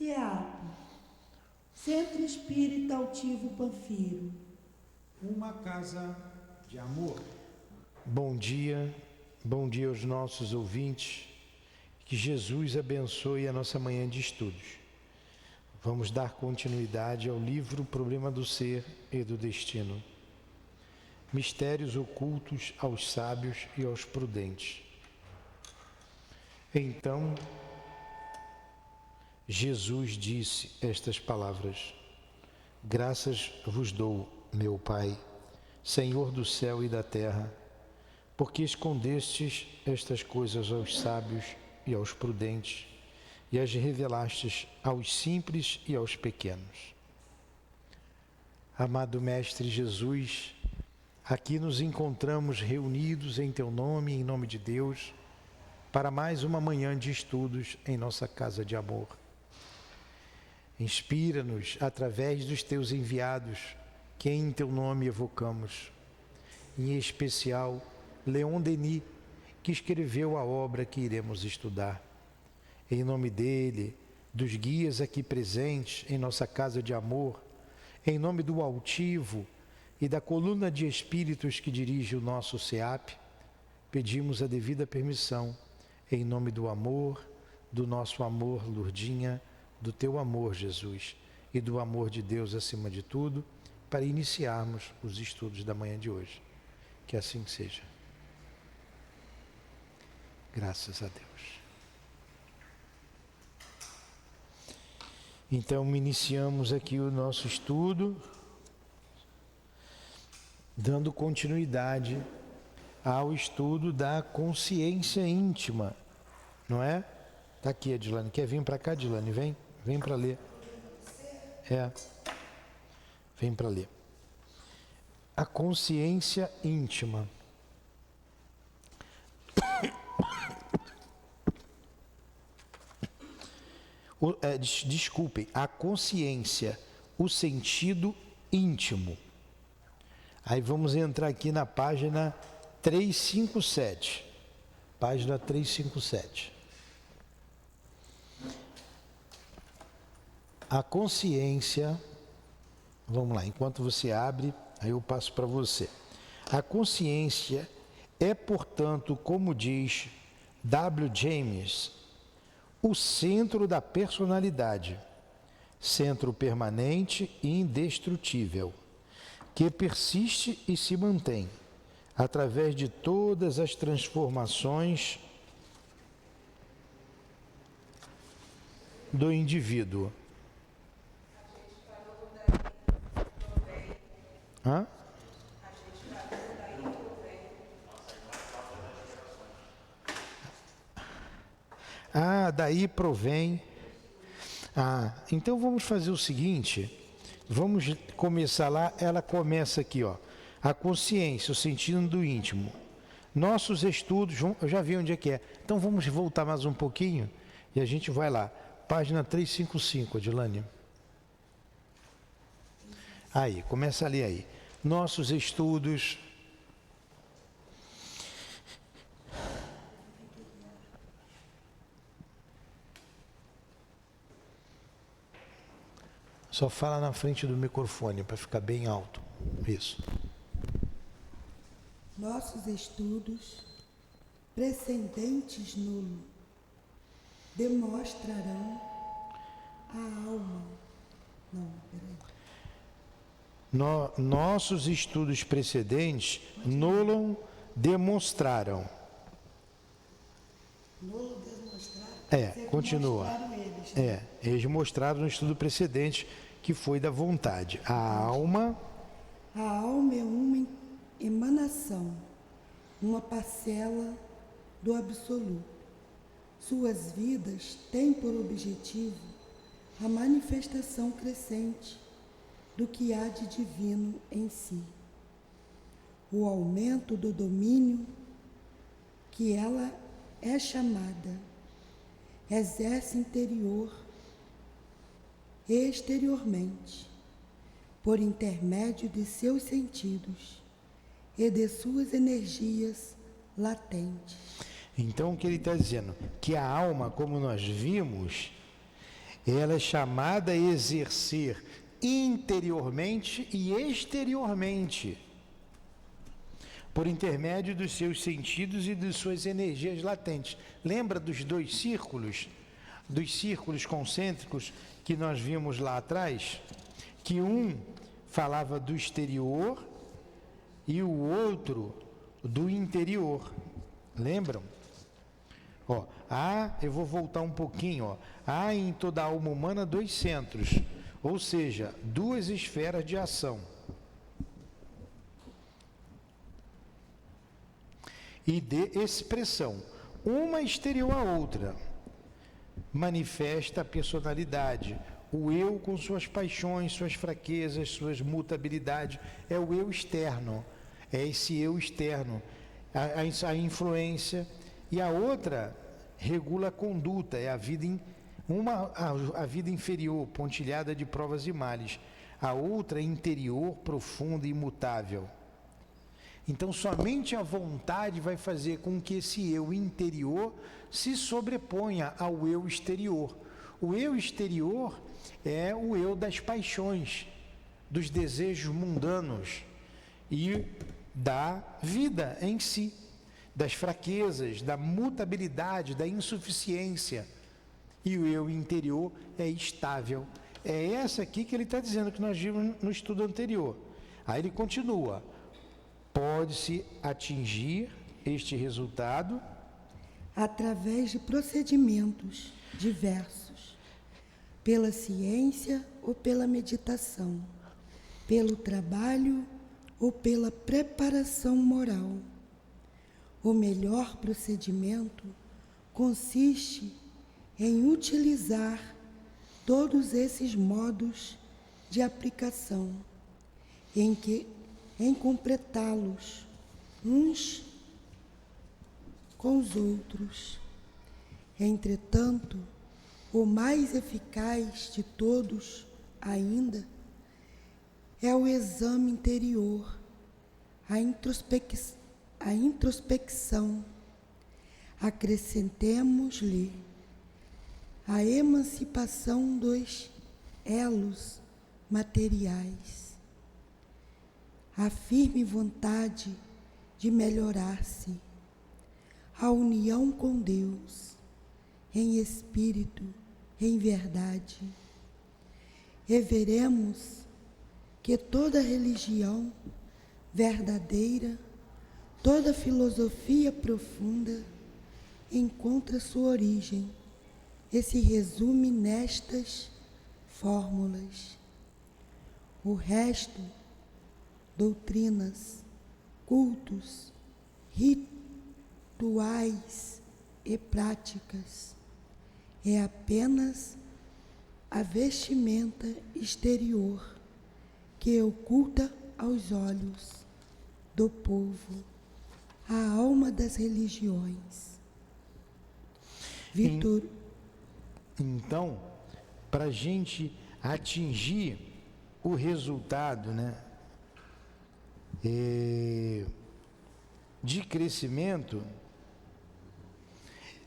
CEAP, Centro Espírita Altivo Panfiro. Uma casa de amor. Bom dia aos nossos ouvintes. Que Jesus abençoe a nossa manhã de estudos. Vamos dar continuidade ao livro Problema do Ser e do Destino. Mistérios ocultos aos sábios e aos prudentes. Então, Jesus disse estas palavras: Graças vos dou, meu Pai, Senhor do céu e da terra, porque escondestes estas coisas aos sábios e aos prudentes, e as revelastes aos simples e aos pequenos. Amado Mestre Jesus, aqui nos encontramos reunidos em Teu nome, em nome de Deus, para mais uma manhã de estudos em nossa casa de amor. Inspira-nos através dos Teus enviados, que em Teu nome evocamos, em especial Leon Denis, que escreveu a obra que iremos estudar. Em nome dele, dos guias aqui presentes em nossa casa de amor, em nome do altivo e da coluna de espíritos que dirige o nosso CEAP, pedimos a devida permissão, em nome do amor, do nosso amor, Lourdinha, do teu amor, Jesus, e do amor de Deus acima de tudo, para iniciarmos os estudos da manhã de hoje. Que assim seja. Graças a Deus. Então, iniciamos aqui o nosso estudo, dando continuidade ao estudo da consciência íntima, não é? Está aqui, Adilane. Quer vir para cá, Adilane? Vem para ler. Vem para ler. A consciência íntima. Desculpem, a consciência, o sentido íntimo. Aí vamos entrar aqui na página 357. Página 357. A consciência, vamos lá, enquanto você abre, aí eu passo para você. A consciência é, portanto, como diz W. James, o centro da personalidade, centro permanente e indestrutível, que persiste e se mantém através de todas as transformações do indivíduo. Hã? Daí provém. Então vamos fazer o seguinte, vamos começar lá, ela começa aqui, ó. A consciência, o sentido do íntimo. Nossos estudos, eu já vi onde é que é. Então vamos voltar mais um pouquinho e a gente vai lá. Página 355, Adilane. Aí, começa a ler aí. Nossos estudos. Só fala na frente do microfone para ficar bem alto. Isso. Nossos estudos precedentes nulo demonstrarão a alma. Não, peraí. Nossos estudos precedentes nulo demonstraram. Nulo demonstraram? Continua. Eles mostraram no estudo precedente que foi da vontade. A alma é uma emanação, uma parcela do absoluto. Suas vidas têm por objetivo a manifestação crescente do que há de divino em si, o aumento do domínio que ela é chamada, exerce interior e exteriormente, por intermédio de seus sentidos e de suas energias latentes. Então o que ele está dizendo? Que a alma, como nós vimos, ela é chamada a exercer interiormente e exteriormente, por intermédio dos seus sentidos e de suas energias latentes. Lembra dos dos círculos concêntricos que nós vimos lá atrás? Que um falava do exterior e o outro do interior. Lembram? Eu vou voltar um pouquinho. Há em toda a alma humana 2 centros, ou seja, 2 esferas de ação. E de expressão, uma exterior à outra, manifesta a personalidade, o eu com suas paixões, suas fraquezas, suas mutabilidades, é o eu externo, é esse eu externo, a influência, e a outra regula a conduta, é a vida, a vida inferior, pontilhada de provas e males, a outra é interior, profunda e imutável. Então, somente a vontade vai fazer com que esse eu interior se sobreponha ao eu exterior. O eu exterior é o eu das paixões, dos desejos mundanos e da vida em si, das fraquezas, da mutabilidade, da insuficiência. E o eu interior é estável. É essa aqui que ele está dizendo, que nós vimos no estudo anterior. Aí ele continua. Pode-se atingir este resultado através de procedimentos diversos, pela ciência ou pela meditação, pelo trabalho ou pela preparação moral. O melhor procedimento consiste em utilizar todos esses modos de aplicação, em completá-los uns com os outros. Entretanto, o mais eficaz de todos ainda é o exame interior, a introspecção. Acrescentemos-lhe a emancipação dos elos materiais, a firme vontade de melhorar-se, a união com Deus, em espírito, em verdade. E veremos que toda religião verdadeira, toda filosofia profunda encontra sua origem e se resume nestas fórmulas. O resto, doutrinas, cultos, rituais e práticas, é apenas a vestimenta exterior que oculta aos olhos do povo a alma das religiões. Vitor. Então, para a gente atingir o resultado, de crescimento,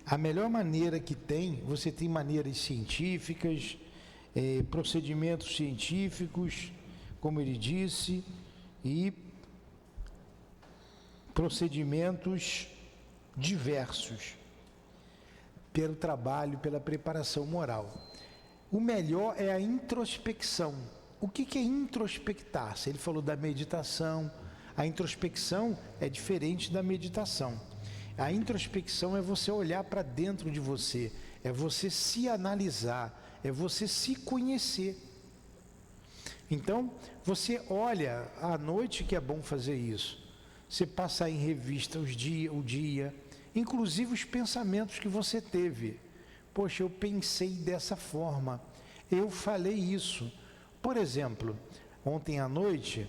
a melhor maneira que tem, você tem maneiras científicas, procedimentos científicos, como ele disse, e procedimentos diversos, pelo trabalho, pela preparação moral. O melhor é a introspecção. O que é introspectar-se? Ele falou da meditação. A introspecção é diferente da meditação. A introspecção é você olhar para dentro de você, é você se analisar, é você se conhecer. Então, você olha à noite, que é bom fazer isso. Você passar em revista o dia, inclusive os pensamentos que você teve. Poxa, eu pensei dessa forma, eu falei isso. Por exemplo, ontem à noite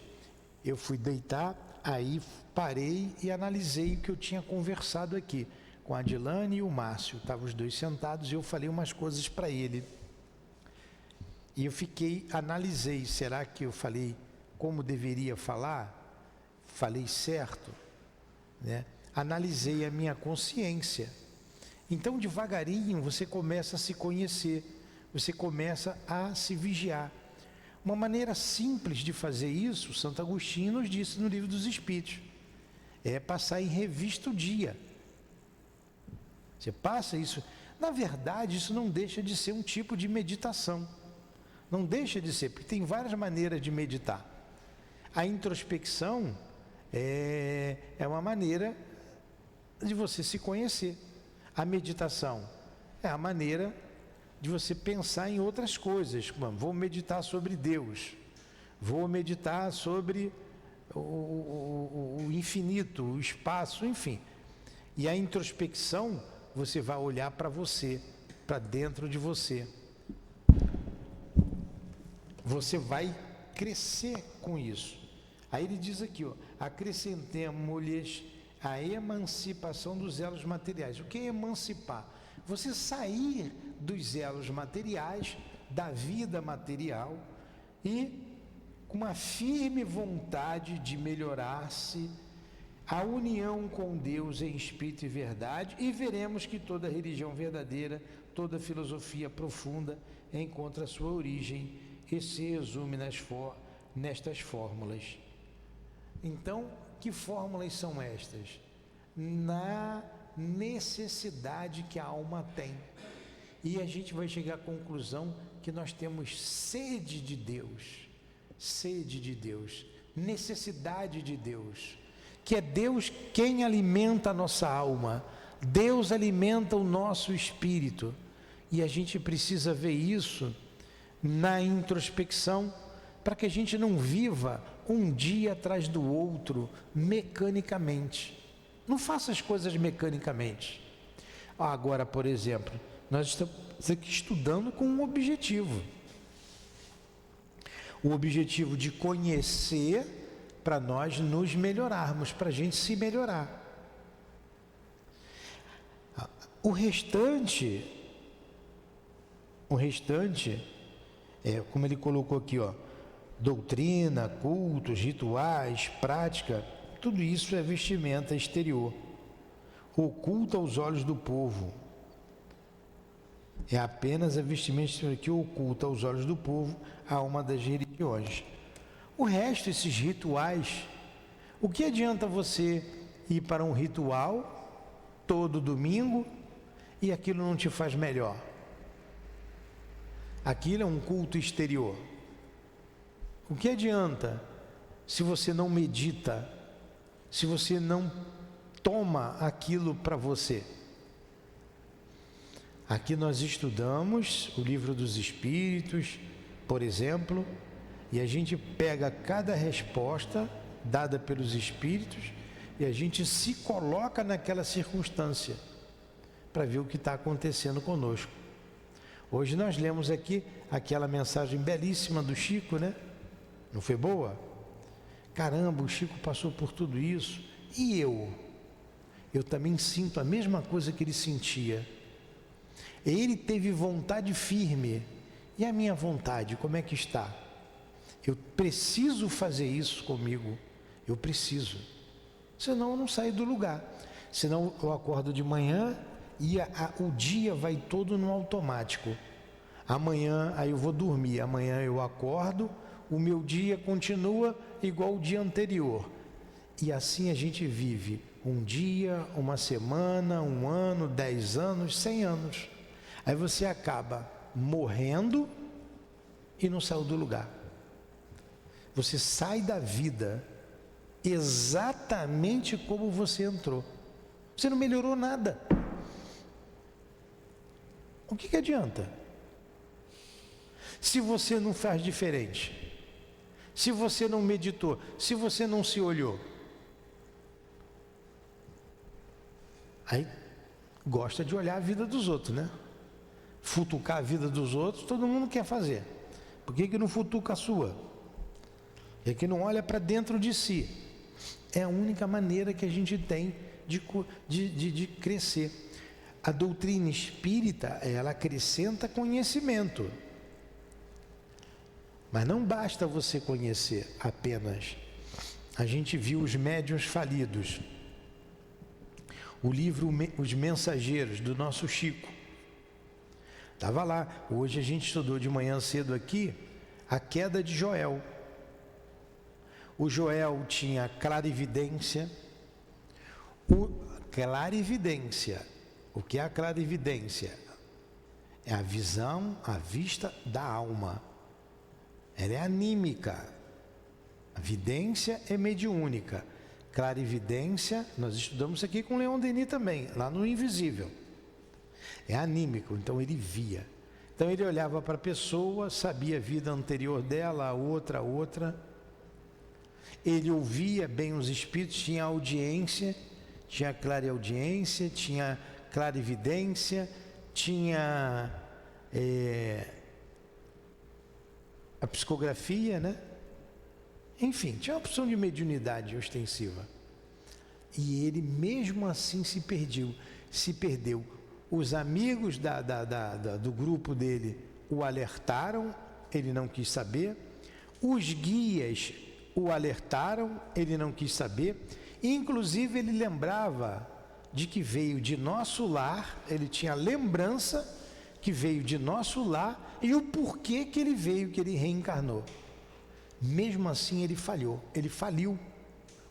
eu fui deitar, aí parei e analisei o que eu tinha conversado aqui com a Adilane e o Márcio. Estavam os dois sentados e eu falei umas coisas para ele. E eu analisei, será que eu falei como deveria falar? Falei certo? Analisei a minha consciência. Então, devagarinho, você começa a se conhecer, você começa a se vigiar. Uma maneira simples de fazer isso, Santo Agostinho nos disse no Livro dos Espíritos, é passar em revista o dia. Você passa isso. Na verdade, isso não deixa de ser um tipo de meditação. Não deixa de ser, porque tem várias maneiras de meditar. A introspecção é uma maneira de você se conhecer. A meditação é a maneira de você pensar em outras coisas. Vou meditar sobre Deus, vou meditar sobre o infinito, o espaço, enfim. E a introspecção, você vai olhar para você, para dentro de você. Você vai crescer com isso. Aí ele diz aqui, ó, acrescentemos-lhes a emancipação dos elos materiais. O que é emancipar? Você sair dos elos materiais, da vida material, e com uma firme vontade de melhorar-se, a união com Deus em espírito e verdade, e veremos que toda religião verdadeira, toda filosofia profunda encontra sua origem e se resume nestas fórmulas. Então, que fórmulas são estas? Na necessidade que a alma tem. E a gente vai chegar à conclusão que nós temos sede de Deus, necessidade de Deus, que é Deus quem alimenta a nossa alma, Deus alimenta o nosso espírito, e a gente precisa ver isso na introspecção, para que a gente não viva um dia atrás do outro mecanicamente. Não faça as coisas mecanicamente. Agora, por exemplo, nós estamos aqui estudando com um objetivo. O objetivo de conhecer para nós nos melhorarmos, para a gente se melhorar. O restante, como ele colocou aqui, ó, doutrina, cultos, rituais, prática, tudo isso é vestimenta exterior, oculta aos olhos do povo. É apenas a vestimenta exterior que oculta aos olhos do povo a alma das religiões. O resto, esses rituais, o que adianta você ir para um ritual todo domingo e aquilo não te faz melhor? Aquilo é um culto exterior. O que adianta se você não medita, se você não toma aquilo para você? Aqui nós estudamos o Livro dos Espíritos, por exemplo, e a gente pega cada resposta dada pelos Espíritos e a gente se coloca naquela circunstância para ver o que está acontecendo conosco. Hoje nós lemos aqui aquela mensagem belíssima do Chico, né? Não foi boa? Caramba, o Chico passou por tudo isso. E eu? Eu também sinto a mesma coisa que ele sentia. Ele teve vontade firme. E a minha vontade, como é que está? Eu preciso fazer isso comigo. Eu preciso. Senão eu não saio do lugar. Senão eu acordo de manhã e o dia vai todo no automático. Amanhã, aí eu vou dormir. Amanhã eu acordo, o meu dia continua igual o dia anterior. E assim a gente vive um dia, uma semana, um ano, 10 anos, 100 anos. Aí você acaba morrendo e não saiu do lugar. Você sai da vida exatamente como você entrou. Você não melhorou nada. O que adianta? Se você não faz diferente, se você não meditou, se você não se olhou, aí gosta de olhar a vida dos outros, né? Futucar a vida dos outros, todo mundo quer fazer. Por que não futuca a sua? É que não olha para dentro de si. É a única maneira que a gente tem de crescer. A doutrina espírita, ela acrescenta conhecimento. Mas não basta você conhecer apenas. A gente viu os médiuns falidos. O livro Os Mensageiros, do nosso Chico. Estava lá. Hoje a gente estudou de manhã cedo aqui a queda de Joel. O Joel tinha clarividência. Clarividência. O que é a clarividência? É a visão, a vista da alma. Ela é anímica. A vidência é mediúnica. Clarividência, nós estudamos aqui com Leon Denis também, lá no Invisível. É anímico, então ele via. Então ele olhava para a pessoa, sabia a vida anterior dela, a outra. Ele ouvia bem os espíritos, tinha audiência, tinha clareaudiência, tinha clarividência, tinha a psicografia, né? Enfim, tinha uma opção de mediunidade ostensiva. E ele mesmo assim se perdeu. Os amigos do grupo dele o alertaram, ele não quis saber. Os guias o alertaram, ele não quis saber. Inclusive ele lembrava de que veio de nosso lar, ele tinha lembrança que veio de nosso lar e o porquê que ele veio, que ele reencarnou. Mesmo assim ele faliu.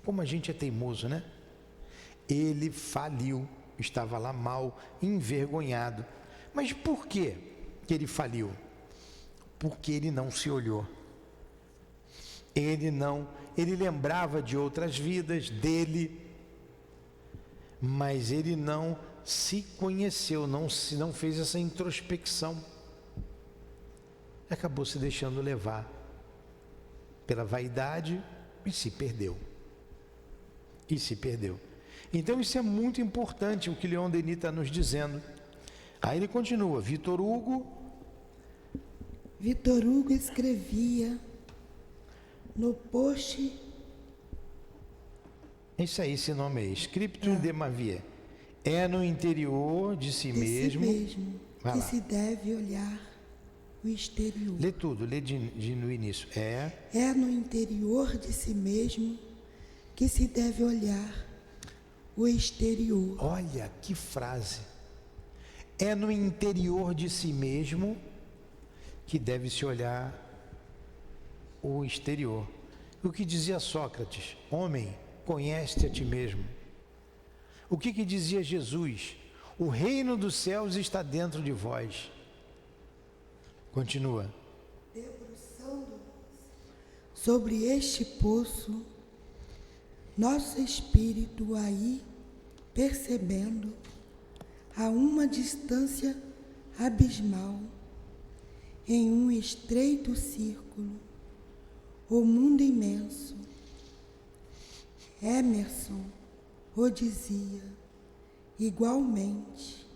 Como a gente é teimoso, né? Ele faliu, estava lá mal, envergonhado. Mas por que ele faliu? Porque ele não se olhou. Ele lembrava de outras vidas dele, mas ele não se conheceu, não fez essa introspecção. Acabou se deixando levar pela vaidade e se perdeu. Então isso é muito importante, o que Leon Denis está nos dizendo. Aí ele continua, Vitor Hugo escrevia no post... Isso aí, esse nome aí, Scriptum de Mavie. É no interior de si mesmo que se deve olhar o exterior. Lê tudo, lê no início. É no interior de si mesmo que se deve olhar o exterior. Olha que frase. É no interior de si mesmo que deve se olhar o exterior. O que dizia Sócrates? Homem, conhece-te a ti mesmo. O que dizia Jesus? O reino dos céus está dentro de vós. Continua. Debruçando sobre este poço, nosso espírito aí, percebendo a uma distância abismal, em um estreito círculo, o mundo imenso. Emerson o dizia, igualmente,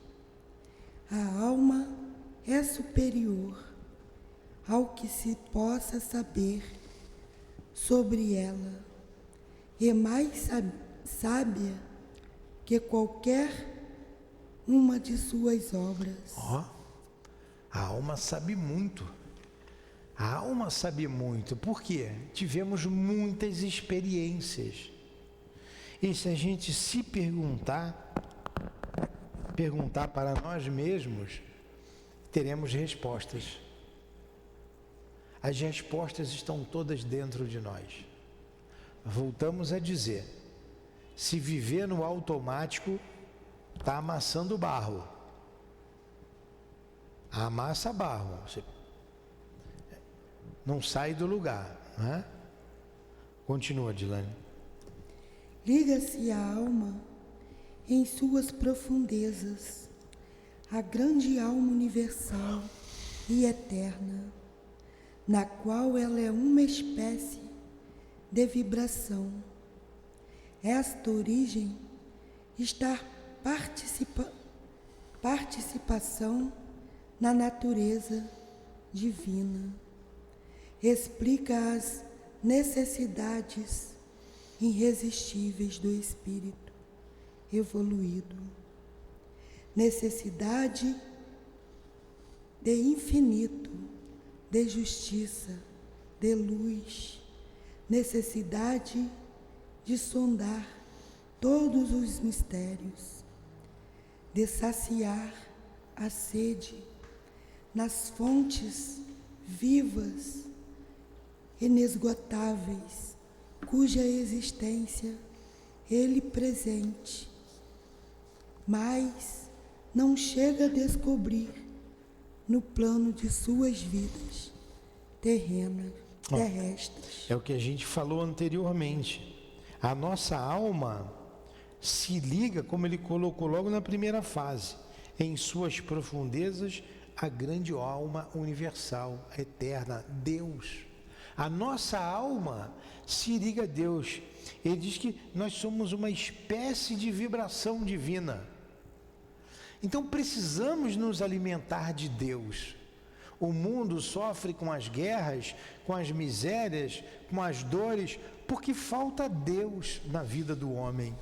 a alma é superior ao que se possa saber sobre ela, e mais sábia que qualquer uma de suas obras. A alma sabe muito. A alma sabe muito. Por quê? Tivemos muitas experiências. E se a gente se perguntar para nós mesmos, teremos respostas. As respostas estão todas dentro de nós. Voltamos a dizer, se viver no automático, está amassando barro. Amassa barro. Você não sai do lugar, não é? Continua, Dilane. Liga-se a alma em suas profundezas, a grande alma universal e eterna, na qual ela é uma espécie de vibração. Esta origem está participação na natureza divina. Explica as necessidades irresistíveis do espírito evoluído. Necessidade de infinito, de justiça, de luz, necessidade de sondar todos os mistérios, de saciar a sede nas fontes vivas, inesgotáveis, cuja existência ele presente, mas não chega a descobrir no plano de suas vidas terrestres. É o que a gente falou anteriormente. A nossa alma se liga, como ele colocou logo na primeira fase, em suas profundezas, a grande alma universal, eterna, Deus. A nossa alma se liga a Deus. Ele diz que nós somos uma espécie de vibração divina. Então precisamos nos alimentar de Deus. O mundo sofre com as guerras, com as misérias, com as dores, porque falta Deus na vida do homem.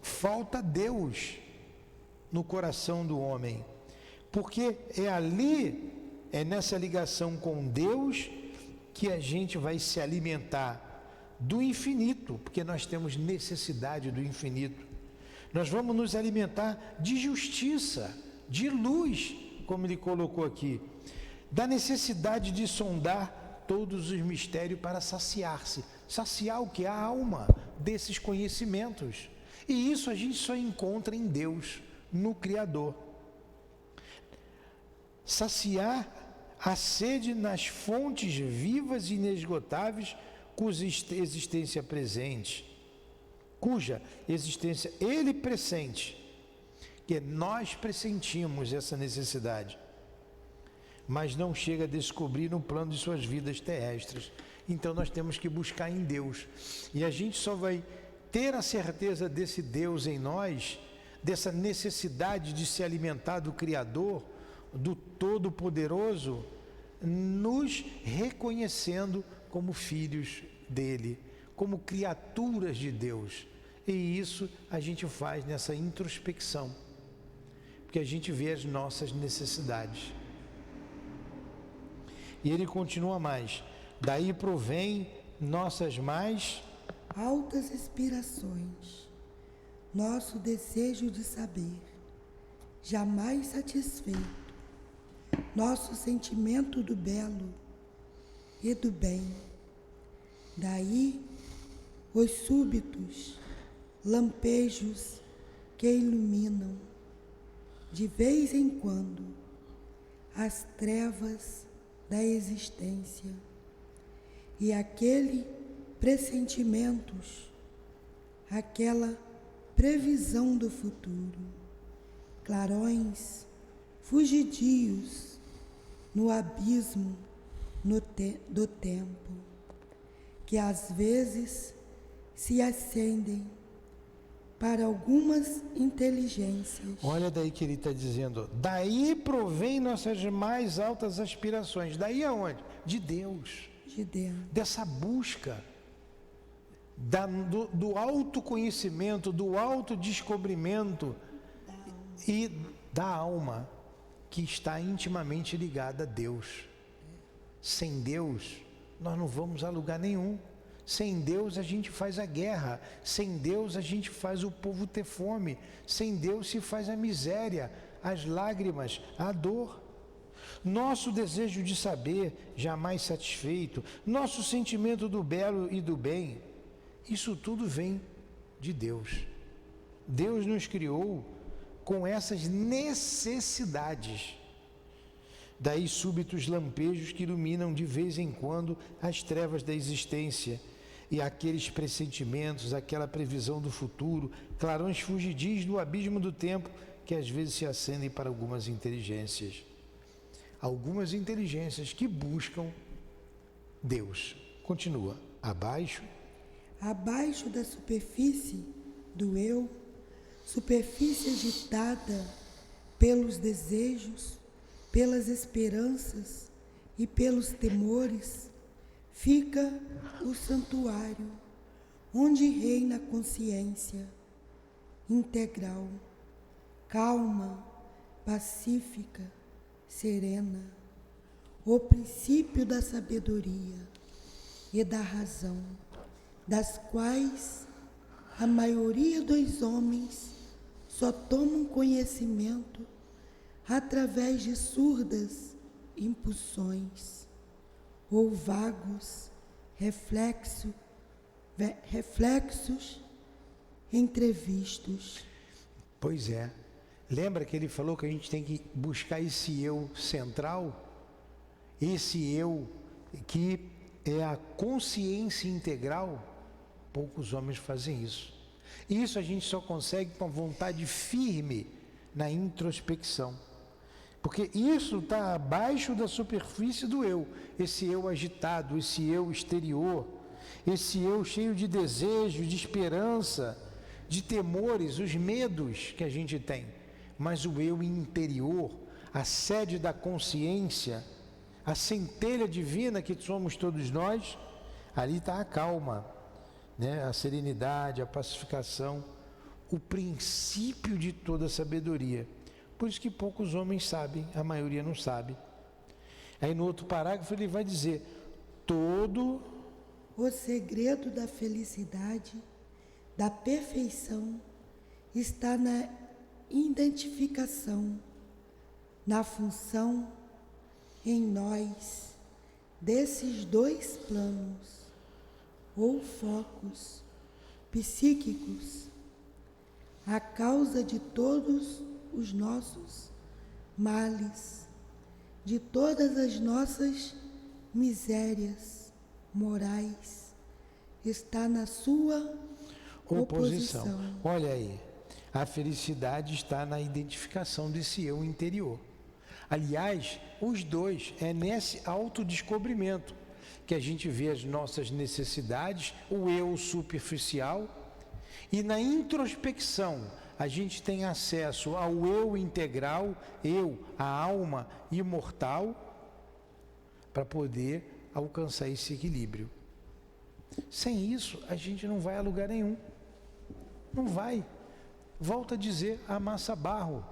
Falta Deus no coração do homem. Porque é nessa ligação com Deus, que a gente vai se alimentar do infinito, porque nós temos necessidade do infinito. Nós vamos nos alimentar de justiça, de luz, como ele colocou aqui, da necessidade de sondar todos os mistérios para saciar-se. Saciar o que? A alma desses conhecimentos. E isso a gente só encontra em Deus, no Criador. Saciar a sede nas fontes vivas e inesgotáveis cuja existência ele pressente, que nós pressentimos essa necessidade, mas não chega a descobrir no plano de suas vidas terrestres. Então nós temos que buscar em Deus, e a gente só vai ter a certeza desse Deus em nós, dessa necessidade de se alimentar do Criador, do Todo-Poderoso, nos reconhecendo como filhos dele, como criaturas de Deus. E isso a gente faz nessa introspecção, porque a gente vê as nossas necessidades. E ele continua mais: daí provém nossas mais altas aspirações, nosso desejo de saber, jamais satisfeito, nosso sentimento do belo e do bem. Daí os súbitos lampejos que iluminam de vez em quando as trevas da existência, e aquele pressentimentos, aquela previsão do futuro, clarões fugidios no abismo do tempo, que às vezes se acendem para algumas inteligências. Olha daí que ele está dizendo, daí provém nossas mais altas aspirações. Daí aonde? De Deus. De Deus. Dessa busca do autoconhecimento, do autodescobrimento e da alma, que está intimamente ligada a Deus. Sem Deus, nós não vamos a lugar nenhum. Sem Deus a gente faz a guerra, sem Deus a gente faz o povo ter fome, sem Deus se faz a miséria, as lágrimas, a dor. Nosso desejo de saber, jamais satisfeito, nosso sentimento do belo e do bem, isso tudo vem de Deus. Deus nos criou com essas necessidades. Daí súbitos lampejos que iluminam de vez em quando as trevas da existência, e aqueles pressentimentos, aquela previsão do futuro, clarões fugidios do abismo do tempo, que às vezes se acendem para algumas inteligências. Algumas inteligências que buscam Deus. Continua. Abaixo da superfície do eu, superfície agitada pelos desejos, pelas esperanças e pelos temores, fica o santuário, onde reina a consciência integral, calma, pacífica, serena, o princípio da sabedoria e da razão, das quais a maioria dos homens só tomam conhecimento através de surdas impulsões ou vagos reflexos entrevistos. Pois é. Lembra que ele falou que a gente tem que buscar esse eu central? Esse eu que é a consciência integral? Poucos homens fazem isso. E isso a gente só consegue com a vontade firme na introspecção. Porque isso está abaixo da superfície do eu. Esse eu agitado, esse eu exterior, esse eu cheio de desejo, de esperança, de temores, os medos que a gente tem. Mas o eu interior, a sede da consciência, a centelha divina que somos todos nós, ali está a calma, né? A serenidade, a pacificação, o princípio de toda sabedoria. Por isso que poucos homens sabem, a maioria não sabe. Aí no outro parágrafo ele vai dizer: todo o segredo da felicidade, da perfeição, está na identificação, na função em nós desses dois planos ou focos psíquicos, a causa de todos os nossos males, de todas as nossas misérias morais, está na sua oposição. Olha aí, a felicidade está na identificação desse eu interior. Aliás, os dois, é nesse autodescobrimento que a gente vê as nossas necessidades, o eu superficial, e na introspecção a gente tem acesso ao eu integral, a alma imortal, para poder alcançar esse equilíbrio. Sem isso, a gente não vai a lugar nenhum. Não vai. Volto a dizer, amassa barro.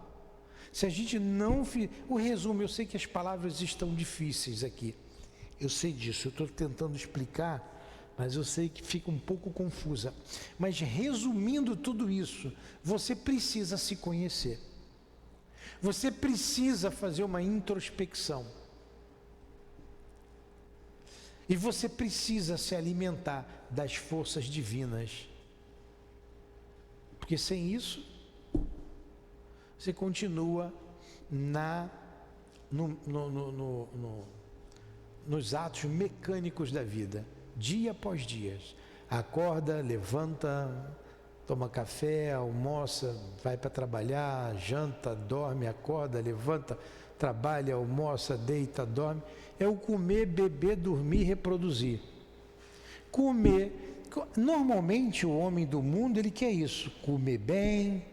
Se a gente não... O resumo, eu sei que as palavras estão difíceis aqui. Eu sei disso, eu estou tentando explicar, mas eu sei que fica um pouco confusa. Mas resumindo tudo isso, você precisa se conhecer. Você precisa fazer uma introspecção. E você precisa se alimentar das forças divinas. Porque sem isso, você continua nos atos mecânicos da vida, dia após dia. Acorda, levanta, toma café, almoça, vai para trabalhar, janta, dorme, acorda, levanta, trabalha, almoça, deita, dorme. É o comer, beber, dormir, reproduzir. Comer. Normalmente o homem do mundo, ele quer isso, comer bem,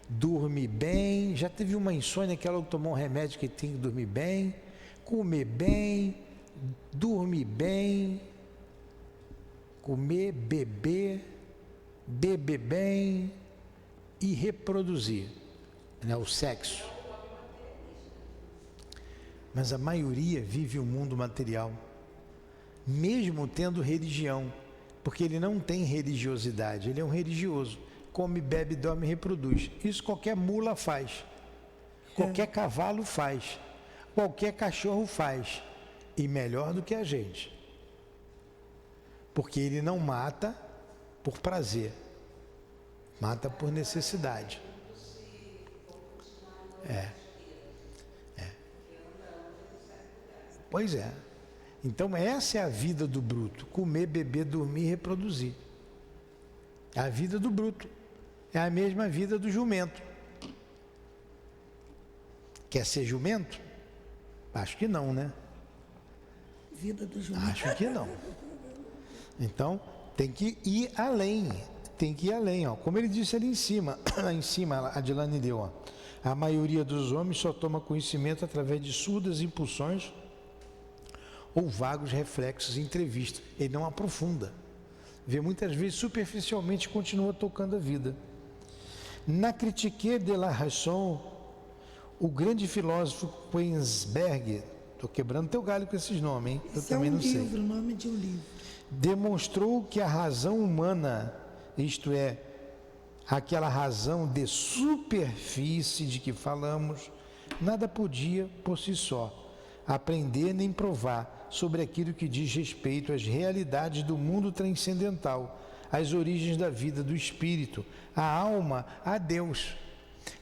dormir bem. Já teve uma insônia que ela tomou um remédio que tem que dormir bem, comer bem, dormir bem, comer, beber bem e reproduzir, né? O sexo. Mas a maioria vive o mundo material, mesmo tendo religião, porque ele não tem religiosidade, ele é um religioso, come, bebe, dorme e reproduz. Isso qualquer mula faz, qualquer cavalo faz, qualquer cachorro faz, e melhor do que a gente, porque ele não mata por prazer, mata por necessidade. Pois é. Então essa é a vida do bruto: comer, beber, dormir e reproduzir. É a vida do bruto. É a mesma vida do jumento. Quer ser jumento? Acho que não, né? Vida do jumento. Acho que não. Então tem que ir além. Tem que ir além, ó. Como ele disse ali em cima, lá em cima, a Adilane deu, ó. A maioria dos homens só toma conhecimento através de surdas impulsões ou vagos reflexos em entrevista. Ele não aprofunda. Vê muitas vezes superficialmente e continua tocando a vida. Na Critique de la Raison, o grande filósofo Quensberg, estou quebrando teu galho com esses nomes, hein? Eu também não sei. O nome de um livro. Demonstrou que a razão humana, isto é, aquela razão de superfície de que falamos, nada podia por si só. aprender nem provar sobre aquilo que diz respeito às realidades do mundo transcendental, às origens da vida do espírito, a alma, a Deus.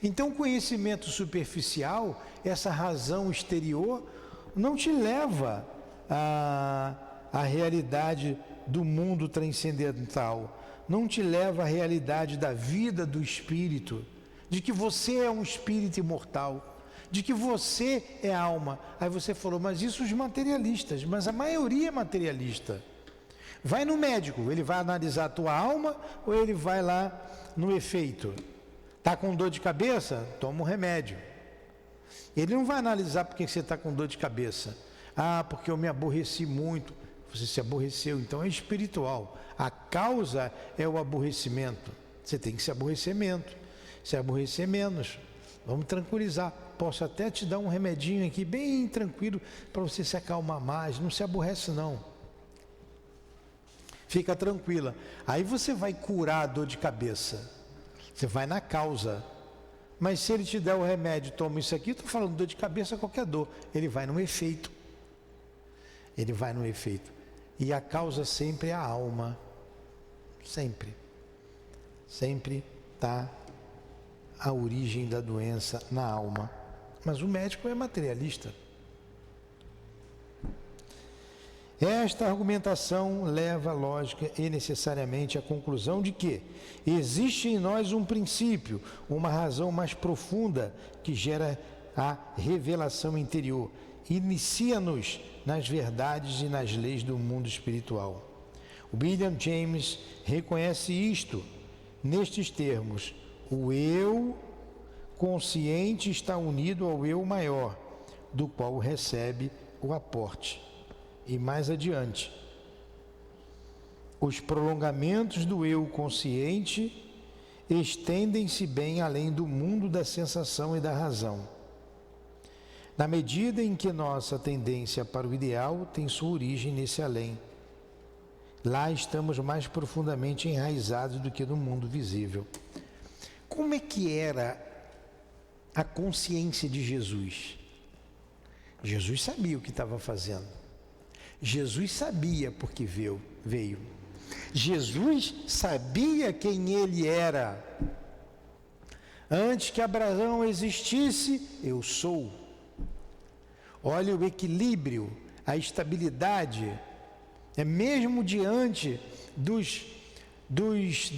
Então, o conhecimento superficial, essa razão exterior, não te leva à realidade do mundo transcendental, não te leva à realidade da vida do espírito, de que você é um espírito imortal, de que você é alma. Aí você falou, mas isso os materialistas, mas a maioria é materialista. Vai no médico, ele vai analisar a tua alma ou ele vai lá no efeito? Está com dor de cabeça? Toma um remédio. Ele não vai analisar por que você está com dor de cabeça. Ah, porque eu me aborreci muito. Você se aborreceu, então é espiritual. A causa é o aborrecimento. Você tem que se aborrecer menos. Vamos tranquilizar. Posso até te dar um remedinho aqui, bem tranquilo, para você se acalmar mais. Não se aborrece, não. Fica tranquila. Aí você vai curar a dor de cabeça. Você vai na causa. Mas se ele te der o remédio, toma isso aqui, estou falando dor de cabeça, qualquer dor. Ele vai no efeito. E a causa sempre é a alma. Sempre está a origem da doença na alma. Mas o médico é materialista. Esta argumentação leva lógica e necessariamente à conclusão de que existe em nós um princípio, uma razão mais profunda que gera a revelação interior, inicia-nos nas verdades e nas leis do mundo espiritual. William James reconhece isto nestes termos: o eu consciente está unido ao eu maior, do qual recebe o aporte. E mais adiante, os prolongamentos do eu consciente estendem-se bem além do mundo da sensação e da razão. Na medida em que nossa tendência para o ideal tem sua origem nesse além, lá estamos mais profundamente enraizados do que no mundo visível. Como é que era a consciência de Jesus? Jesus sabia o que estava fazendo. Jesus sabia porque veio. Jesus sabia quem ele era. Antes que Abraão existisse, eu sou. Olha o equilíbrio, a estabilidade. Mesmo diante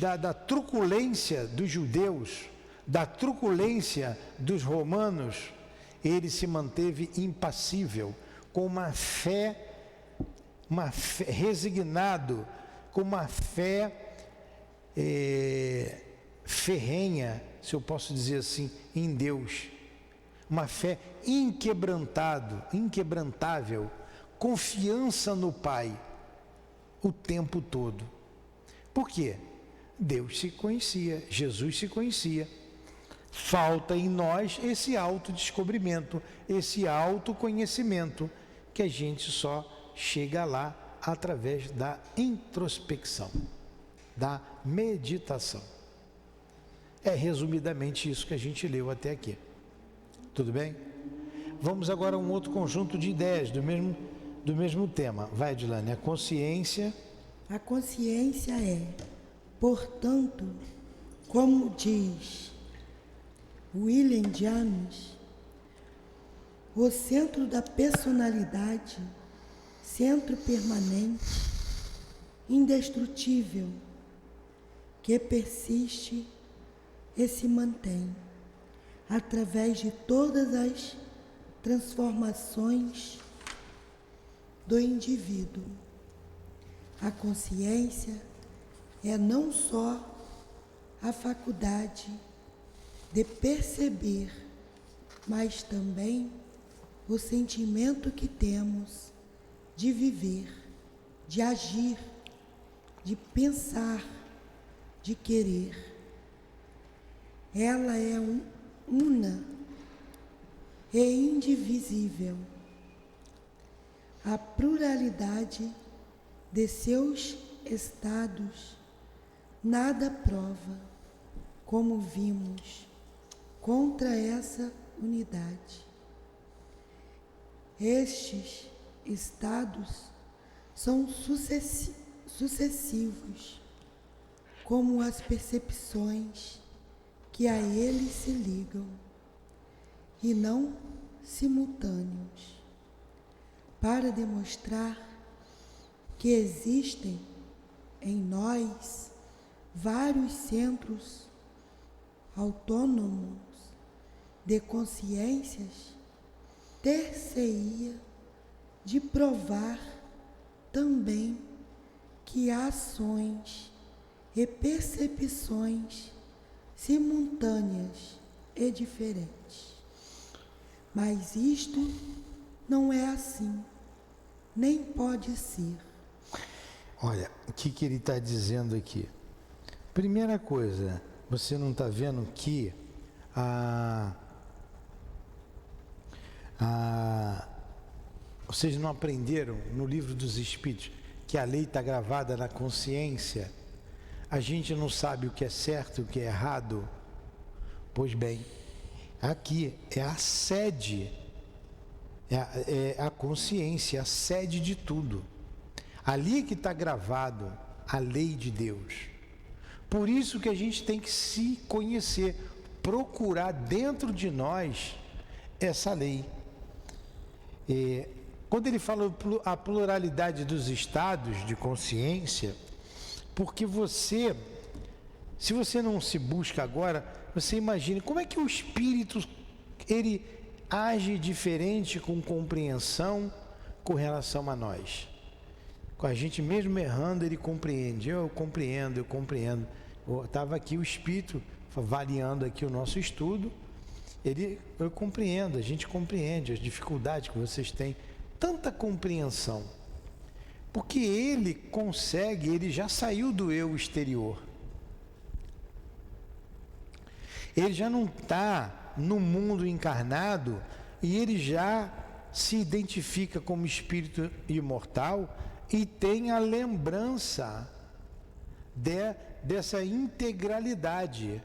da truculência dos judeus, da truculência dos romanos, ele se manteve impassível, com uma fé resignado, com uma fé ferrenha, se eu posso dizer assim, em Deus. Uma fé inquebrantável, confiança no Pai o tempo todo. Por quê? Deus se conhecia, Jesus se conhecia. Falta em nós esse autodescobrimento, esse autoconhecimento, que a gente só chega lá através da introspecção, da meditação. É resumidamente isso que a gente leu até aqui. Tudo bem? Vamos agora a um outro conjunto de ideias do mesmo tema. Vai, Edilane, a consciência. A consciência é, portanto, como diz William James, o centro da personalidade, centro permanente, indestrutível, que persiste e se mantém através de todas as transformações do indivíduo. A consciência é não só a faculdade de perceber, mas também o sentimento que temos de viver, de agir, de pensar, de querer. Ela é una e indivisível. A pluralidade de seus estados nada prova, como vimos, contra essa unidade. Estes estados são sucessivos, como as percepções que a eles se ligam, e não simultâneos, para demonstrar que existem em nós vários centros autônomos de consciências, ter-se-ia de provar também que há ações e percepções simultâneas e diferentes. Mas isto não é assim, nem pode ser. Olha, o que ele está dizendo aqui? Primeira coisa, você não está vendo que vocês não aprenderam no livro dos Espíritos que a lei está gravada na consciência? A gente não sabe o que é certo e o que é errado? Pois bem, aqui é a sede, é a consciência, a sede de tudo. Ali que está gravado a lei de Deus. Por isso que a gente tem que se conhecer, procurar dentro de nós essa lei. Quando ele fala a pluralidade dos estados de consciência, porque se você não se busca agora, você imagine como é que o espírito ele age diferente com compreensão com relação a nós. Com a gente mesmo errando, ele compreende. Eu compreendo. Estava aqui o espírito variando aqui o nosso estudo. Eu compreendo, a gente compreende as dificuldades que vocês têm. Tanta compreensão. Porque ele consegue, ele já saiu do eu exterior. Ele já não está no mundo encarnado e ele já se identifica como espírito imortal e tem a lembrança dessa integralidade.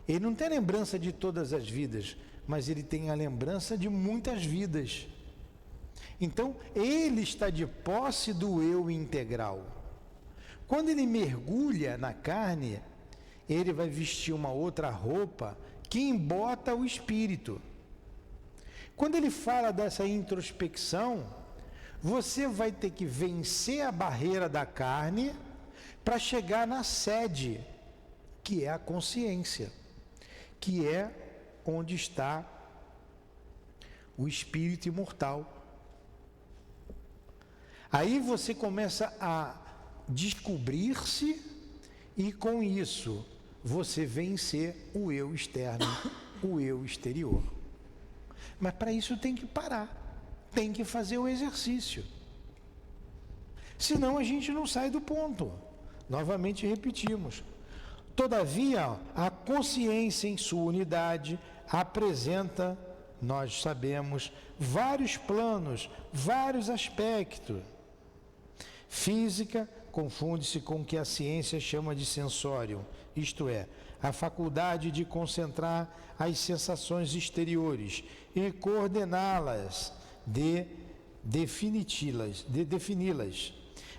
Ele não tem lembrança de todas as vidas, mas ele tem a lembrança de muitas vidas. Então, ele está de posse do eu integral. Quando ele mergulha na carne, ele vai vestir uma outra roupa que embota o espírito. Quando ele fala dessa introspecção, você vai ter que vencer a barreira da carne para chegar na sede, que é a consciência, que é onde está o espírito imortal. Aí você começa a descobrir-se e com isso você vencer o eu externo, o eu exterior. Mas para isso tem que parar, tem que fazer o exercício. Senão a gente não sai do ponto. Novamente repetimos. Todavia, a consciência em sua unidade apresenta, nós sabemos, vários planos, vários aspectos. Física confunde-se com o que a ciência chama de sensório, isto é, a faculdade de concentrar as sensações exteriores e coordená-las, de defini-las,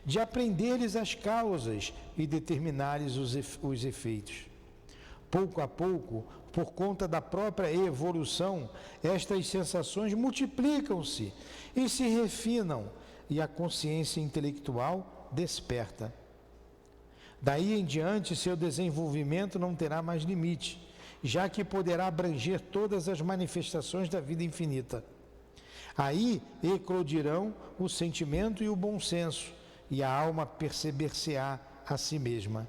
de aprender-lhes as causas e determinar-lhes os efeitos. Pouco a pouco, por conta da própria evolução, estas sensações multiplicam-se e se refinam, e a consciência intelectual desperta. Daí em diante, seu desenvolvimento não terá mais limite, já que poderá abranger todas as manifestações da vida infinita. Aí eclodirão o sentimento e o bom senso, e a alma perceber-se-á a si mesma.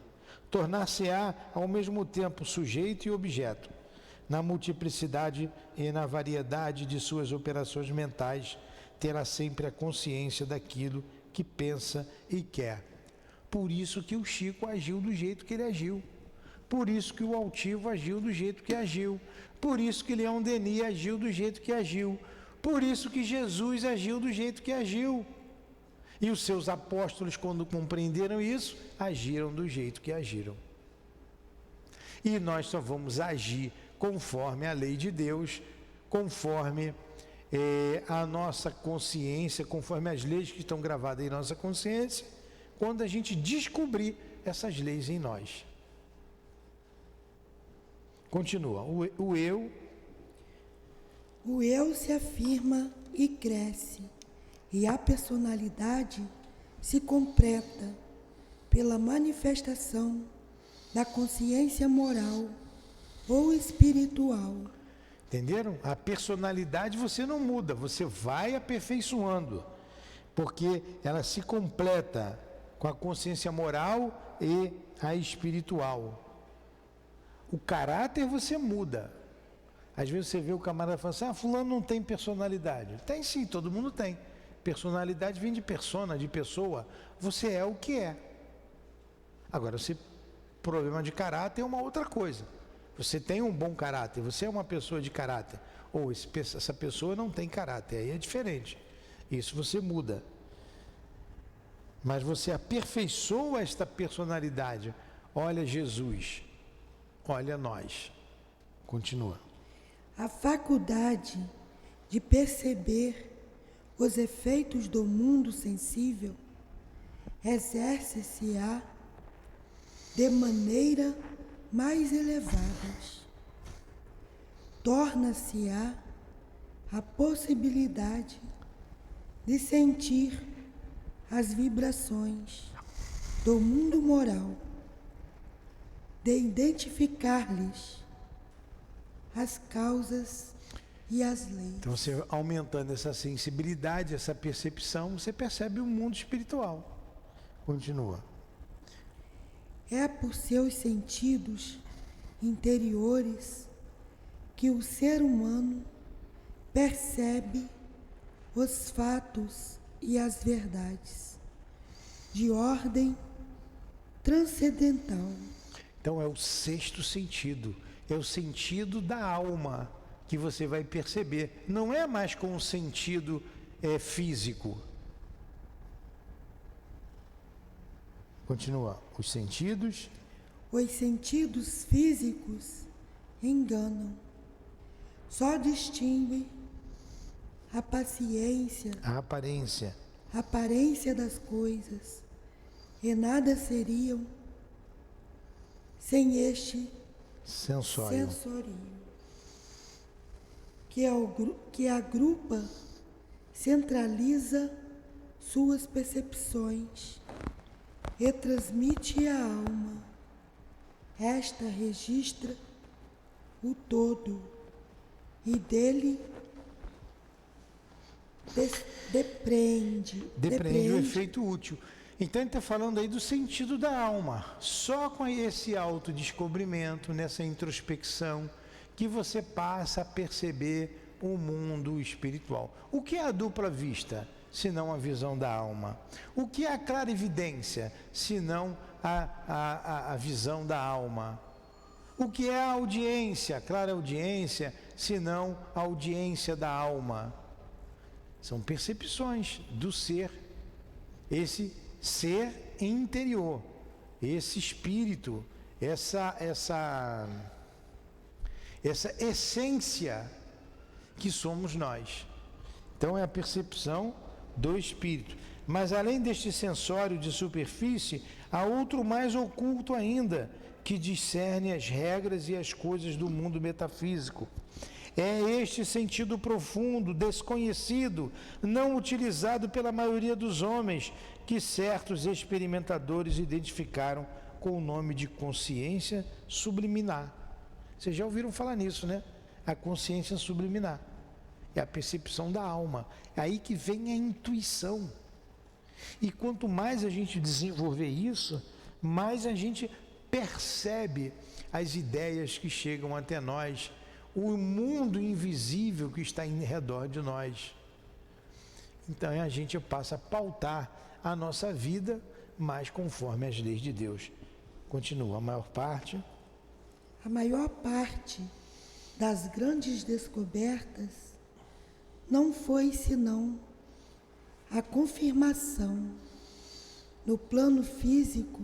Tornar-se-á ao mesmo tempo sujeito e objeto, na multiplicidade e na variedade de suas operações mentais, terá sempre a consciência daquilo que pensa e quer. Por isso que o Chico agiu do jeito que ele agiu. Por isso que o Altivo agiu do jeito que agiu. Por isso que Leão Denis agiu do jeito que agiu. Por isso que Jesus agiu do jeito que agiu. E os seus apóstolos, quando compreenderam isso, agiram do jeito que agiram. E nós só vamos agir conforme a lei de Deus, conforme a nossa consciência, conforme as leis que estão gravadas em nossa consciência, quando a gente descobrir essas leis em nós. Continua. O eu se afirma e cresce, e a personalidade se completa pela manifestação da consciência moral ou espiritual. Entenderam? A personalidade você não muda, você vai aperfeiçoando, porque ela se completa com a consciência moral e a espiritual. O caráter você muda. Às vezes você vê o camarada falando assim, fulano não tem personalidade. Tem sim, todo mundo tem. Personalidade vem de persona, de pessoa. Você é o que é. Agora, problema de caráter é uma outra coisa. Você tem um bom caráter, você é uma pessoa de caráter. Ou essa pessoa não tem caráter, aí é diferente. Isso você muda. Mas você aperfeiçoa esta personalidade. Olha Jesus, olha nós. Continua. A faculdade de perceber os efeitos do mundo sensível exerce-se-á de maneira mais elevadas. Torna-se-á a possibilidade de sentir as vibrações do mundo moral, de identificar-lhes as causas e as leis. Então você aumentando essa sensibilidade, essa percepção, você percebe o mundo espiritual. Continua. É por seus sentidos interiores que o ser humano percebe os fatos e as verdades de ordem transcendental. Então é o sexto sentido, é o sentido da alma que você vai perceber. Não é mais com o sentido físico. Continua. Os sentidos físicos enganam. Só distingue a aparência das coisas, e nada seriam sem este sensório que agrupa, centraliza suas percepções e transmite à alma. Esta registra o todo e dele depreende o efeito útil. Então ele está falando aí do sentido da alma. Só com esse autodescobrimento, nessa introspecção, que você passa a perceber o mundo espiritual. O que é a dupla vista, senão a visão da alma? O que é a clarividência, senão a visão da alma? O que é a audiência, a clara audiência, senão a audiência da alma? São percepções do ser, esse ser interior, esse espírito, essa essência que somos nós. Então é a percepção do espírito. Mas além deste sensório de superfície, há outro mais oculto ainda, que discerne as regras e as coisas do mundo metafísico. É este sentido profundo, desconhecido, não utilizado pela maioria dos homens, que certos experimentadores identificaram com o nome de consciência subliminar. Vocês já ouviram falar nisso, né? A consciência subliminar. É a percepção da alma. É aí que vem a intuição. E quanto mais a gente desenvolver isso, mais a gente percebe as ideias que chegam até nós, o mundo invisível que está em redor de nós. Então a gente passa a pautar a nossa vida mais conforme as leis de Deus. Continua, a maior parte das grandes descobertas não foi senão a confirmação no plano físico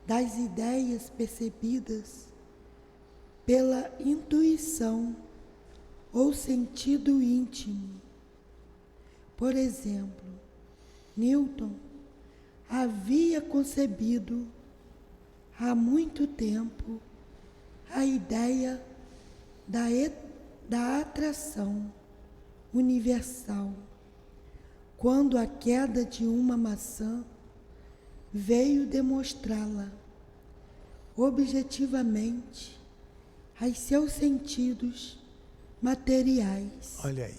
das ideias percebidas pela intuição ou sentido íntimo. Por exemplo, Newton havia concebido há muito tempo a ideia da atração universal, quando a queda de uma maçã veio demonstrá-la objetivamente aos seus sentidos materiais. Olha aí,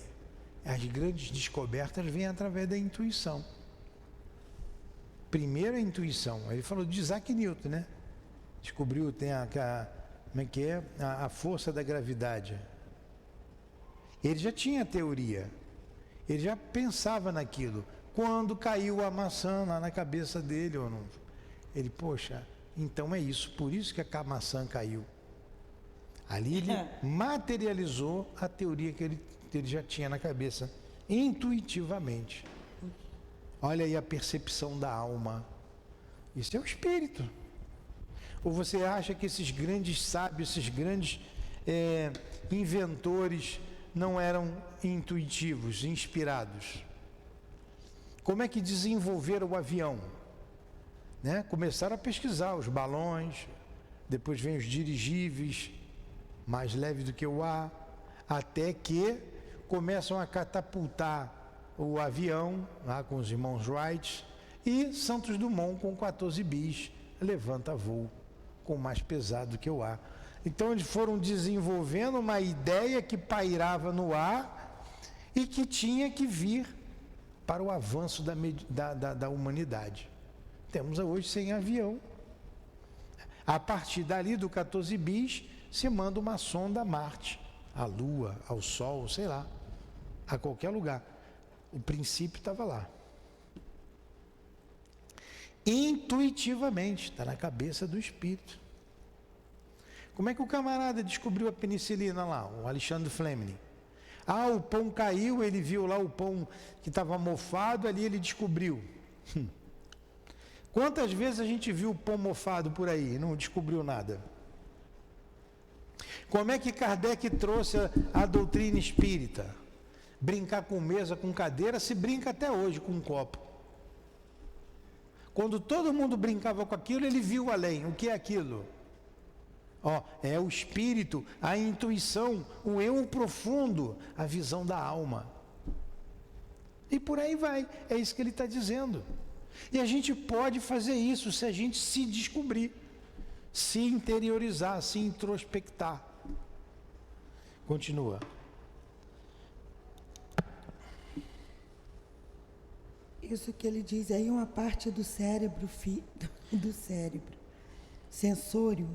as grandes descobertas vêm através da intuição. Primeiro a intuição, ele falou de Isaac Newton, né? Descobriu, tem a força da gravidade. Ele já tinha a teoria, ele já pensava naquilo. Quando caiu a maçã lá na cabeça dele, ou não, ele, poxa, então é isso, por isso que a maçã caiu. Ali ele materializou a teoria que ele já tinha na cabeça, intuitivamente. Olha aí a percepção da alma. Isso é o espírito. Ou você acha que esses grandes sábios, esses grandes inventores não eram intuitivos, inspirados? Como é que desenvolveram o avião? Né? Começaram a pesquisar os balões, depois vem os dirigíveis, mais leve do que o ar, até que começam a catapultar o avião, lá com os irmãos Wright, e Santos Dumont com 14 bis, levanta voo, com mais pesado do que o ar. Então eles foram desenvolvendo uma ideia que pairava no ar e que tinha que vir para o avanço da humanidade. Temos hoje sem avião. A partir dali do 14 bis, se manda uma sonda a Marte, à Lua, ao Sol, sei lá, a qualquer lugar. O princípio estava lá. Intuitivamente, está na cabeça do espírito. Como é que o camarada descobriu a penicilina lá, o Alexandre Fleming? Ah, o pão caiu, ele viu lá o pão que estava mofado, ali ele descobriu. Quantas vezes a gente viu o pão mofado por aí e não descobriu nada? Como é que Kardec trouxe a doutrina espírita? Brincar com mesa, com cadeira, se brinca até hoje com um copo. Quando todo mundo brincava com aquilo, ele viu além. O que é aquilo? É o espírito, a intuição, o eu profundo, a visão da alma. E por aí vai, é isso que ele está dizendo. E a gente pode fazer isso se a gente se descobrir, se interiorizar, se introspectar. Continua. Isso que ele diz aí é uma parte do cérebro, sensório,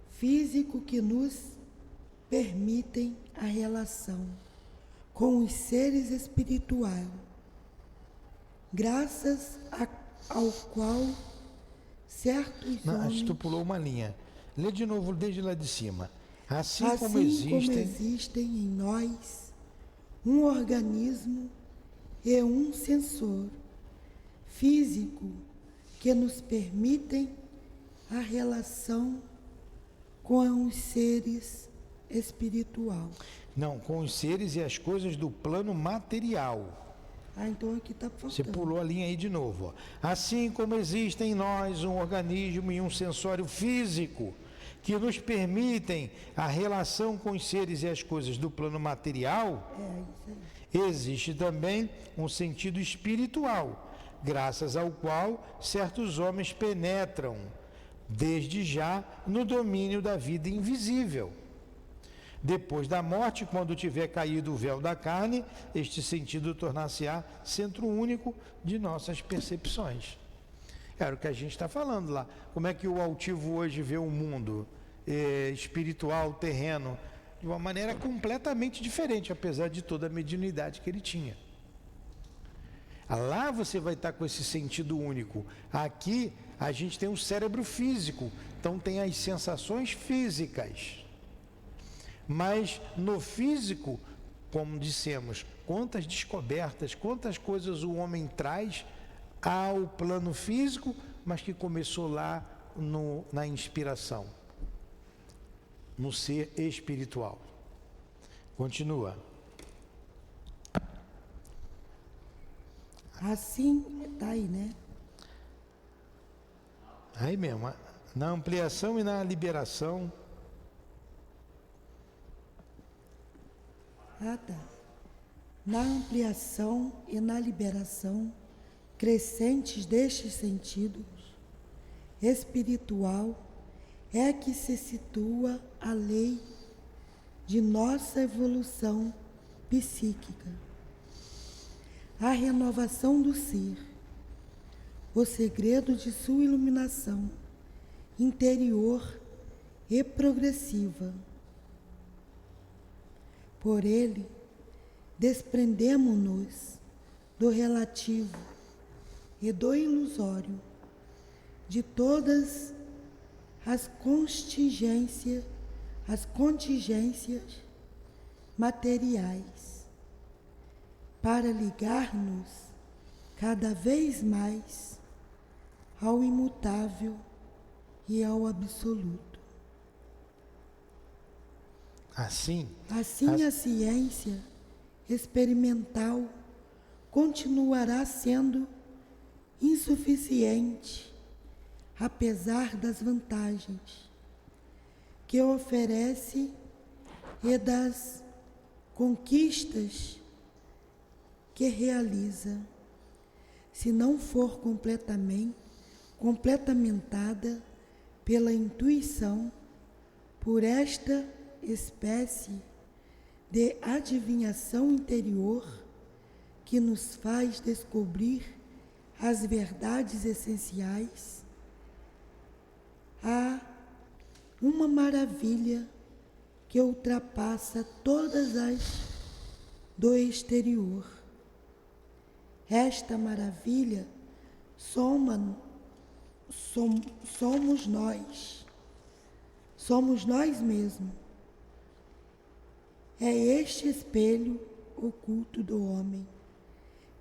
físico, que nos permitem a relação com os seres espirituais, graças ao qual certos Não, homens... acho que tu pulou uma linha. Lê de novo desde lá de cima. Assim como como existem em nós um organismo e um sensor físico que nos permitem a relação com os seres espirituais. Não, com os seres e as coisas do plano material. Então aqui está faltando. Você pulou a linha aí de novo. Assim como existe em nós um organismo e um sensório físico que nos permitem a relação com os seres e as coisas do plano material, Isso aí. existe também um sentido espiritual, graças ao qual certos homens penetram, desde já, no domínio da vida invisível. Depois da morte, quando tiver caído o véu da carne, este sentido tornar-se-á centro único de nossas percepções. Era o que a gente está falando lá. Como é que o altivo hoje vê o mundo espiritual, terreno, de uma maneira completamente diferente, apesar de toda a mediunidade que ele tinha. Lá você vai estar com esse sentido único. Aqui a gente tem um cérebro físico, então tem as sensações físicas. Mas no físico, como dissemos, quantas descobertas, quantas coisas o homem traz ao plano físico, mas que começou lá na inspiração, no ser espiritual. Continua. Assim, tá aí, né? Aí mesmo, na ampliação e na liberação. Ah, tá. Na ampliação e na liberação crescentes destes sentidos, espiritual é que se situa a lei de nossa evolução psíquica, a renovação do ser, o segredo de sua iluminação interior e progressiva. Por ele, desprendemo-nos do relativo e do ilusório, de todas as contingências materiais, para ligar-nos cada vez mais ao imutável e ao absoluto. Assim, a ciência experimental continuará sendo insuficiente, apesar das vantagens que oferece e das conquistas que realiza, se não for complementada pela intuição, por esta espécie de adivinhação interior que nos faz descobrir as verdades essenciais. Há uma maravilha que ultrapassa todas as do exterior. Esta maravilha somos nós mesmos. É este espelho oculto do homem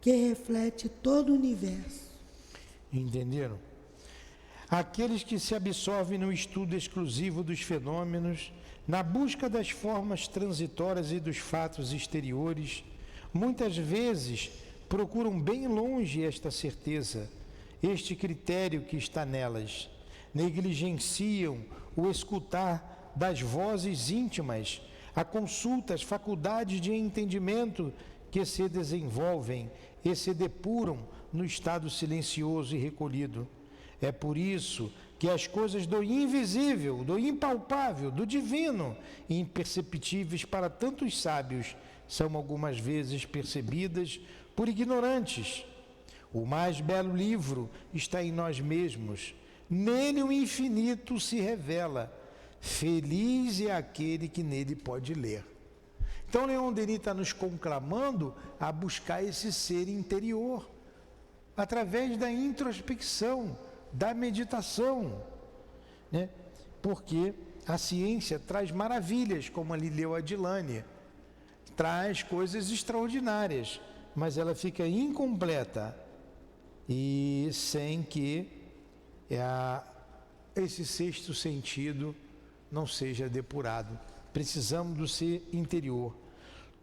que reflete todo o universo. entenderam? Aqueles que se absorvem no estudo exclusivo dos fenômenos, na busca das formas transitórias e dos fatos exteriores, muitas vezes procuram bem longe esta certeza, este critério que está nelas, negligenciam o escutar das vozes íntimas, a consulta às faculdades de entendimento que se desenvolvem e se depuram no estado silencioso e recolhido. É por isso que as coisas do invisível, do impalpável, do divino, imperceptíveis para tantos sábios, são algumas vezes percebidas por ignorantes. O mais belo livro está em nós mesmos. Nele o infinito se revela. Feliz é aquele que nele pode ler. Então, Leon Denis está nos conclamando a buscar esse ser interior, através da introspecção, da meditação, né? Porque a ciência traz maravilhas, como ali leu a Dilane, traz coisas extraordinárias, mas ela fica incompleta e sem que esse sexto sentido não seja depurado. Precisamos do ser interior.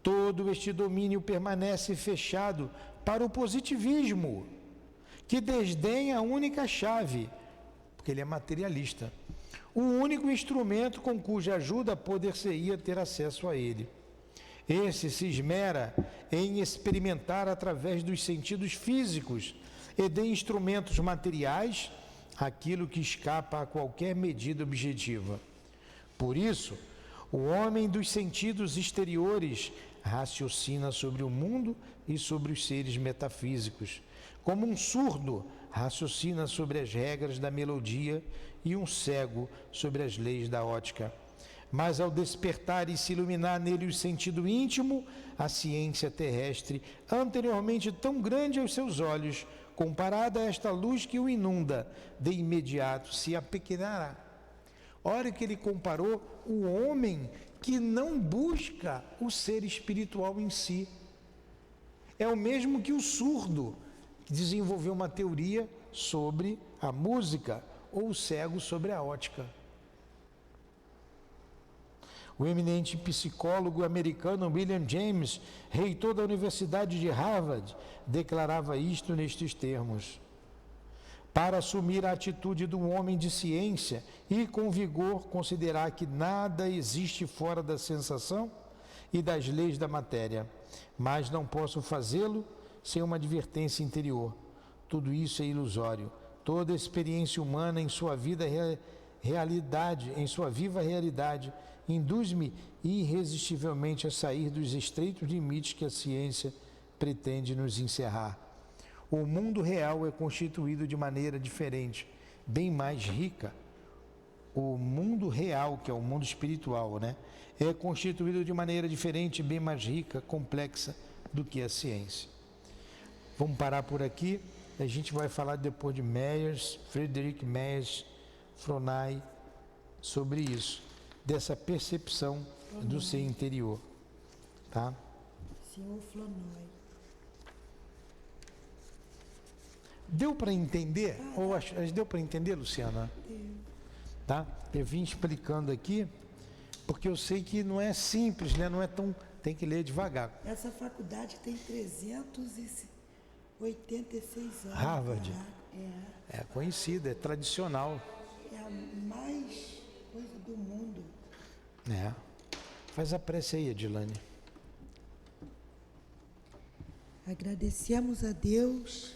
Todo este domínio permanece fechado para o positivismo, que desdenha a única chave, porque ele é materialista, o único instrumento com cuja ajuda poder-se-ia ter acesso a ele. Esse se esmera em experimentar através dos sentidos físicos e de instrumentos materiais aquilo que escapa a qualquer medida objetiva. Por isso, o homem dos sentidos exteriores raciocina sobre o mundo e sobre os seres metafísicos, como um surdo raciocina sobre as regras da melodia e um cego sobre as leis da ótica. Mas ao despertar e se iluminar nele o sentido íntimo, a ciência terrestre, anteriormente tão grande aos seus olhos, comparada a esta luz que o inunda, de imediato se apequenará. Olha que ele comparou o homem que não busca o ser espiritual em si. É o mesmo que o surdo, que desenvolveu uma teoria sobre a música, ou o cego sobre a ótica. O eminente psicólogo americano William James, reitor da Universidade de Harvard, declarava isto nestes termos: para assumir a atitude do homem de ciência e com vigor considerar que nada existe fora da sensação e das leis da matéria, mas não posso fazê-lo sem uma advertência interior. Tudo isso é ilusório. Toda experiência humana em sua vida realidade, em sua viva realidade, induz-me irresistivelmente a sair dos estreitos limites que a ciência pretende nos encerrar. O mundo real é constituído de maneira diferente, bem mais rica. O mundo real, que é o mundo espiritual, é constituído de maneira diferente, bem mais rica, complexa do que a ciência. Vamos parar por aqui. A gente vai falar depois de Friedrich Myers, Fronay, sobre isso, dessa percepção do ser interior, tá? Senhor Fronay. Deu para entender? Deu para entender, Luciana? Deu. Tá? Eu vim explicando aqui, porque eu sei que não é simples, não é tão... Tem que ler devagar. Essa faculdade tem 386 anos. Harvard. É É conhecida, é tradicional. a mais coisa do mundo. Faz a prece aí, Edilane. Agradecemos a Deus,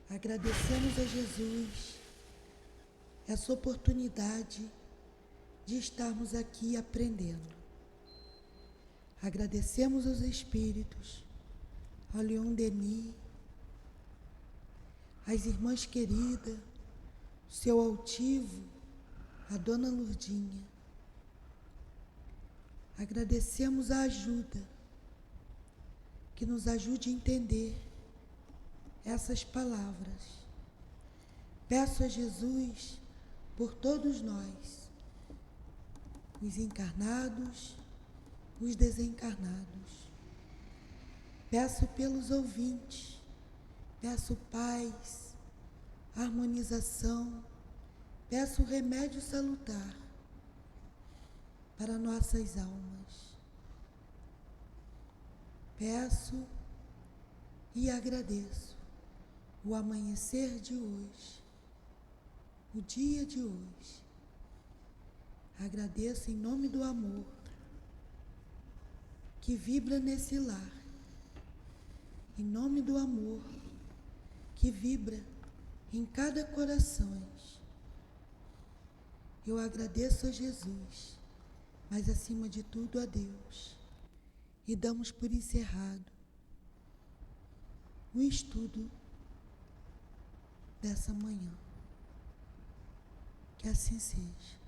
agradecemos a Jesus essa oportunidade de estarmos aqui aprendendo. Agradecemos aos Espíritos, ao Leon Denis, às irmãs queridas, seu altivo, a Dona Lurdinha. Agradecemos a ajuda, que nos ajude a entender essas palavras. Peço a Jesus por todos nós, os encarnados, os desencarnados. Peço pelos ouvintes, peço paz, harmonização, peço remédio salutar para nossas almas. Peço e agradeço o amanhecer de hoje, o dia de hoje. Agradeço em nome do amor que vibra nesse lar, em nome do amor que vibra em cada coração. Eu agradeço a Jesus, mas acima de tudo a Deus, e damos por encerrado o estudo dessa manhã. Que assim seja.